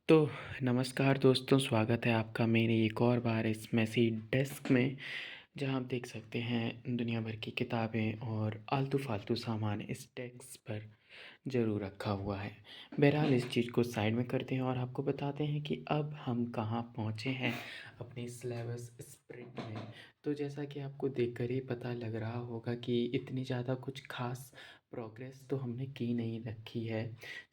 तो नमस्कार दोस्तों, स्वागत है आपका मेरी एक और बार इस मेसी डेस्क में, जहां आप देख सकते हैं दुनिया भर की किताबें और आलतू फालतू सामान इस डेस्क पर ज़रूर रखा हुआ है। बहरहाल इस चीज़ को साइड में करते हैं और आपको बताते हैं कि अब हम कहाँ पहुँचे हैं अपनी सिलेबस स्प्रिंट में। तो जैसा कि आपको देखकर ही पता लग रहा होगा कि इतनी ज़्यादा कुछ ख़ास प्रोग्रेस तो हमने की नहीं रखी है।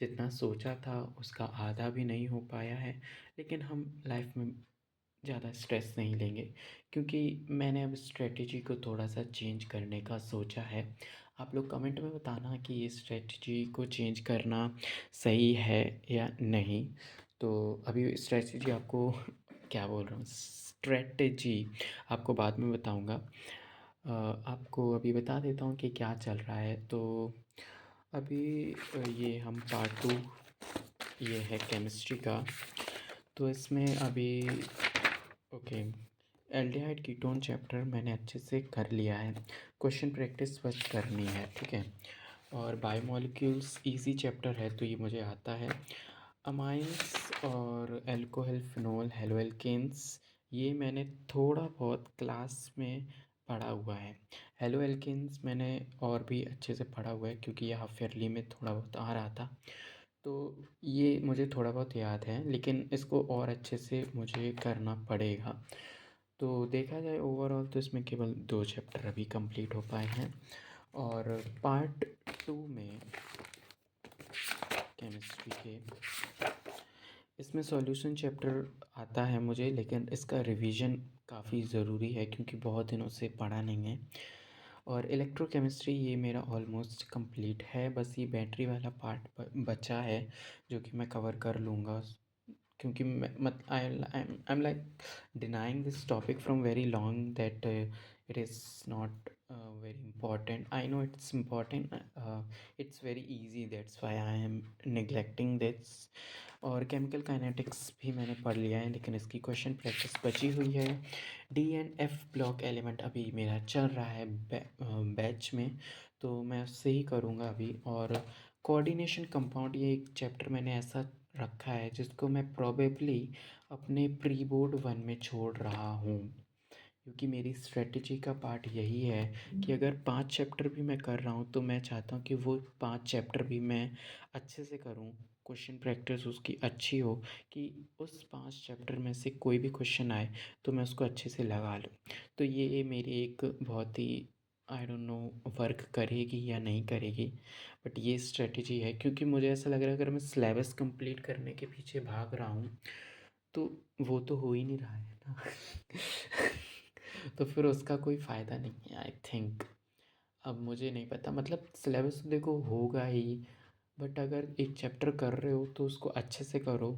जितना सोचा था उसका आधा भी नहीं हो पाया है, लेकिन हम लाइफ में ज़्यादा स्ट्रेस नहीं लेंगे, क्योंकि मैंने अब स्ट्रेटजी को थोड़ा सा चेंज करने का सोचा है। आप लोग कमेंट में बताना कि ये स्ट्रेटजी को चेंज करना सही है या नहीं। तो अभी स्ट्रेटजी आपको क्या बोल रहा हूँ, स्ट्रेटजी आपको बाद में बताऊँगा। आपको अभी बता देता हूँ कि क्या चल रहा है। तो अभी ये हम पार्ट टू, ये है केमिस्ट्री का। तो इसमें अभी ओके, एल्डिहाइड कीटोन चैप्टर मैंने अच्छे से कर लिया है। क्वेश्चन प्रैक्टिस बस करनी है, ठीक है। और बायोमोलिक्यूल्स इजी चैप्टर है तो ये मुझे आता है। अमाइंस और एल्कोहल फिनोल हेलोएल्केन्स, ये मैंने थोड़ा बहुत क्लास में पढ़ा हुआ है। हेलोएल्केन्स मैंने और भी अच्छे से पढ़ा हुआ है, क्योंकि यह हाफ ईयरली में थोड़ा बहुत आ रहा था। तो ये मुझे थोड़ा बहुत याद है, लेकिन इसको और अच्छे से मुझे करना पड़ेगा। तो देखा जाए ओवरऑल तो इसमें केवल 2 चैप्टर अभी कंप्लीट हो पाए हैं। और पार्ट 2 में केमिस्ट्री के, इसमें सॉल्यूशन चैप्टर आता है मुझे, लेकिन इसका रिवीजन काफ़ी ज़रूरी है क्योंकि बहुत दिनों से पढ़ा नहीं है। और इलेक्ट्रोकेमिस्ट्री ये मेरा ऑलमोस्ट कंप्लीट है, बस ये बैटरी वाला पार्ट बचा है जो कि मैं कवर कर लूँगा। क्योंकि मैं मत I am like denying this topic from very long that it is not very important. I know it's important, it's very easy, that's why I am neglecting this. और केमिकल काइनेटिक्स भी मैंने पढ़ लिया है, लेकिन इसकी क्वेश्चन प्रैक्टिस बची हुई है। D and F block element अभी मेरा चल रहा है बैच में, तो मैं उससे ही करूँगा अभी। और कोऑर्डिनेशन कंपाउंड, ये एक चैप्टर मैंने ऐसा रखा है जिसको मैं प्रोबेबली अपने प्री बोर्ड 1 में छोड़ रहा हूँ, क्योंकि मेरी स्ट्रेटजी का पार्ट यही है कि अगर 5 चैप्टर भी मैं कर रहा हूँ तो मैं चाहता हूँ कि वो 5 चैप्टर भी मैं अच्छे से करूँ, क्वेश्चन प्रैक्टिस उसकी अच्छी हो, कि उस 5 चैप्टर में से कोई भी क्वेश्चन आए तो मैं उसको अच्छे से लगा लूँ। तो ये मेरी एक बहुत ही, आई डोंट नो वर्क करेगी या नहीं करेगी, बट ये स्ट्रेटजी है, क्योंकि मुझे ऐसा लग रहा है अगर मैं सिलेबस कंप्लीट करने के पीछे भाग रहा हूँ तो वो तो हो ही नहीं रहा है ना। तो फिर उसका कोई फ़ायदा नहीं है, आई थिंक। अब मुझे नहीं पता, मतलब सिलेबस तो देखो होगा ही, बट अगर एक चैप्टर कर रहे हो तो उसको अच्छे से करो,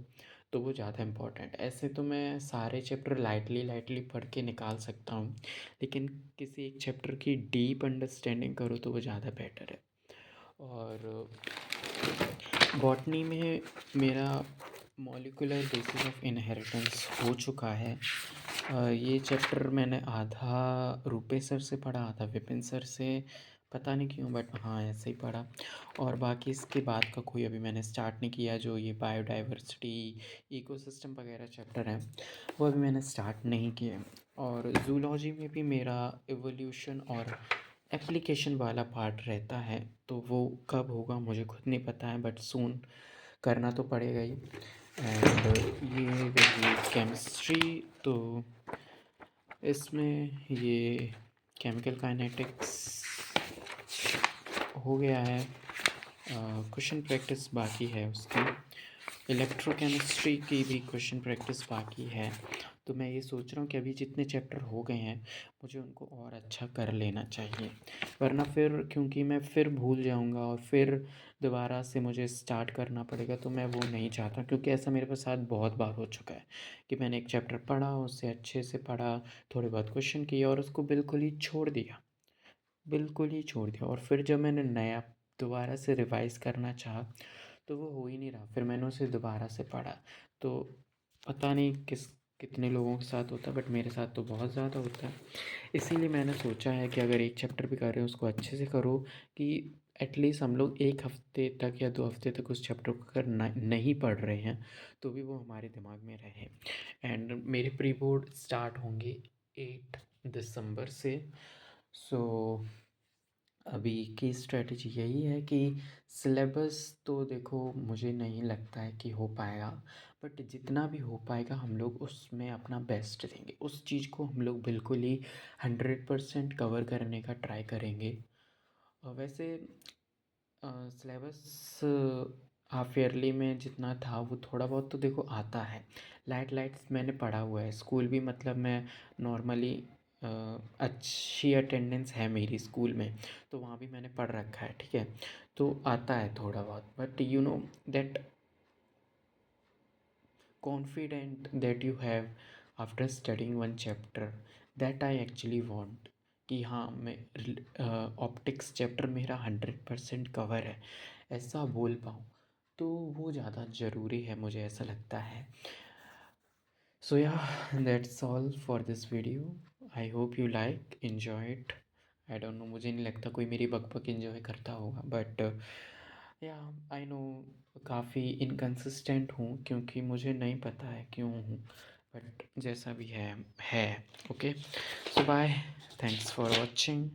तो वो ज़्यादा इम्पोर्टेंट। ऐसे तो मैं सारे चैप्टर लाइटली लाइटली पढ़ के निकाल सकता हूँ, लेकिन किसी एक चैप्टर की डीप अंडरस्टैंडिंग करो तो वो ज़्यादा बेटर है। और बॉटनी में मेरा मॉलिक्यूलर बेसिस ऑफ इनहेरिटेंस हो चुका है। ये चैप्टर मैंने आधा रूपे सर से पढ़ा, आधा विपिन सर से, पता नहीं क्यों, बट हाँ ऐसे ही पढ़ा। और बाकी इसके बाद का कोई अभी मैंने स्टार्ट नहीं किया। जो ये बायोडाइवर्सिटी, इकोसिस्टम वगैरह चैप्टर हैं, वो अभी मैंने स्टार्ट नहीं किए। और जूलॉजी में भी मेरा एवोल्यूशन और एप्लीकेशन वाला पार्ट रहता है, तो वो कब होगा मुझे खुद नहीं पता है, बट सून करना तो पड़ेगा ही। एंड ये रही केमिस्ट्री। तो इसमें ये केमिकल काइनेटिक्स हो गया है, क्वेश्चन प्रैक्टिस बाकी है उसकी। इलेक्ट्रोकेमिस्ट्री की भी क्वेश्चन प्रैक्टिस बाकी है। तो मैं ये सोच रहा हूँ कि अभी जितने चैप्टर हो गए हैं मुझे उनको और अच्छा कर लेना चाहिए, वरना फिर क्योंकि मैं फिर भूल जाऊँगा और फिर दोबारा से मुझे स्टार्ट करना पड़ेगा, तो मैं वो नहीं चाहता। क्योंकि ऐसा मेरे साथ बहुत बार हो चुका है कि मैंने एक चैप्टर पढ़ा, उससे अच्छे से पढ़ा, थोड़े बहुत क्वेश्चन किए और उसको बिल्कुल ही छोड़ दिया, बिल्कुल ही छोड़ दिया। और फिर जब मैंने नया दोबारा से रिवाइज़ करना चाहा तो वो हो ही नहीं रहा, फिर मैंने उसे दोबारा से पढ़ा। तो पता नहीं कितने लोगों के साथ होता है, बट मेरे साथ तो बहुत ज़्यादा होता है। इसीलिए मैंने सोचा है कि अगर एक चैप्टर भी कर रहे हो उसको अच्छे से करो, कि एटलीस्ट हम लोग 1 हफ़्ते तक या 2 हफ़्ते तक उस चैप्टर को अगर नहीं पढ़ रहे हैं, तो भी वो हमारे दिमाग में रहे। एंड मेरे प्री बोर्ड स्टार्ट होंगे 8 दिसंबर से। सो अभी की स्ट्रैटेजी यही है कि सिलेबस तो देखो मुझे नहीं लगता है कि हो पाएगा, बट जितना भी हो पाएगा हम लोग उसमें अपना बेस्ट देंगे। उस चीज़ को हम लोग बिल्कुल ही 100% कवर करने का ट्राई करेंगे। वैसे सिलेबस हाफ ईयरली में जितना था वो थोड़ा बहुत तो देखो आता है। लाइट्स मैंने पढ़ा हुआ है स्कूल भी, मतलब मैं नॉर्मली अच्छी अटेंडेंस है मेरी स्कूल में, तो वहाँ भी मैंने पढ़ रखा है, ठीक है। तो आता है थोड़ा बहुत, but you know that confident that you have after studying one chapter, that I actually want कि हाँ मैं ऑप्टिक्स चैप्टर मेरा 100% कवर है, ऐसा बोल पाऊँ, तो वो ज़्यादा ज़रूरी है, मुझे ऐसा लगता है। सो या that's all for this video. I hope you like enjoy it. I don't know, मुझे नहीं लगता कोई मेरी बकबक एन्जॉय करता होगा, बट या आई नो काफ़ी इनकंसिस्टेंट हूँ क्योंकि मुझे नहीं पता है क्यों हूँ, बट जैसा भी है। Okay, so bye, thanks for watching.